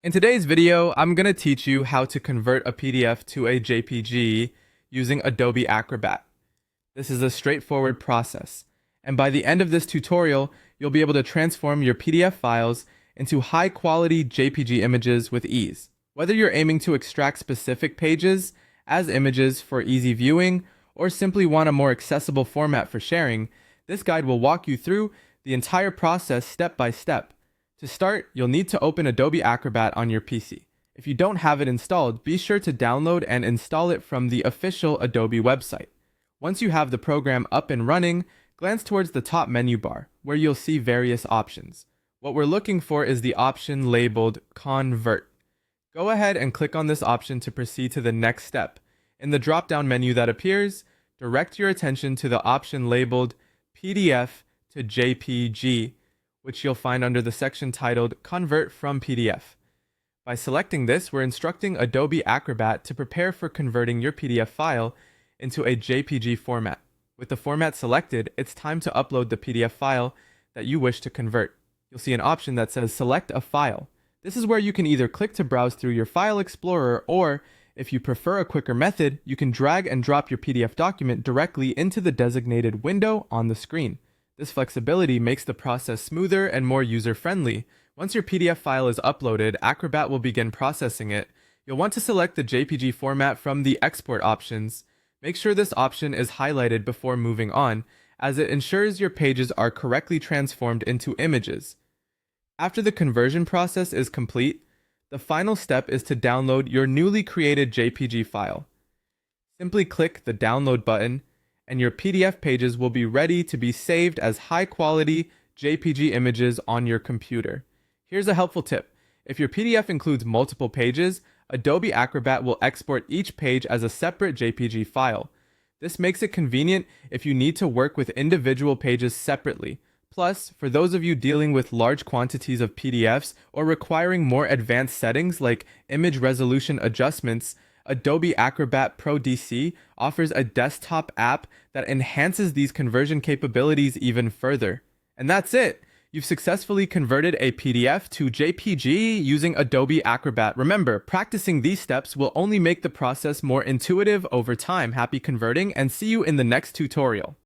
In today's video, I'm going to teach you how to convert a PDF to a JPG using Adobe Acrobat. This is a straightforward process, and by the end of this tutorial, you'll be able to transform your PDF files into high-quality JPG images with ease. Whether you're aiming to extract specific pages as images for easy viewing, or simply want a more accessible format for sharing, this guide will walk you through the entire process step by step. To start, you'll need to open Adobe Acrobat on your PC. If you don't have it installed, be sure to download and install it from the official Adobe website. Once you have the program up and running, glance towards the top menu bar, where you'll see various options. What we're looking for is the option labeled Convert. Go ahead and click on this option to proceed to the next step. In the drop-down menu that appears, direct your attention to the option labeled PDF to JPG, which you'll find under the section titled Convert from PDF. By selecting this, we're instructing Adobe Acrobat to prepare for converting your PDF file into a JPG format. With the format selected, it's time to upload the PDF file that you wish to convert. You'll see an option that says Select a File. This is where you can either click to browse through your file explorer, or if you prefer a quicker method, you can drag and drop your PDF document directly into the designated window on the screen. This flexibility makes the process smoother and more user-friendly. Once your PDF file is uploaded, Acrobat will begin processing it. You'll want to select the JPG format from the export options. Make sure this option is highlighted before moving on, as it ensures your pages are correctly transformed into images. After the conversion process is complete, the final step is to download your newly created JPG file. Simply click the download button, and your PDF pages will be ready to be saved as high-quality JPG images on your computer. Here's a helpful tip. If your PDF includes multiple pages, Adobe Acrobat will export each page as a separate JPG file. This makes it convenient if you need to work with individual pages separately. Plus, for those of you dealing with large quantities of PDFs or requiring more advanced settings like image resolution adjustments, Adobe Acrobat Pro DC offers a desktop app that enhances these conversion capabilities even further. And that's it! You've successfully converted a PDF to JPG using Adobe Acrobat. Remember, practicing these steps will only make the process more intuitive over time. Happy converting, and see you in the next tutorial.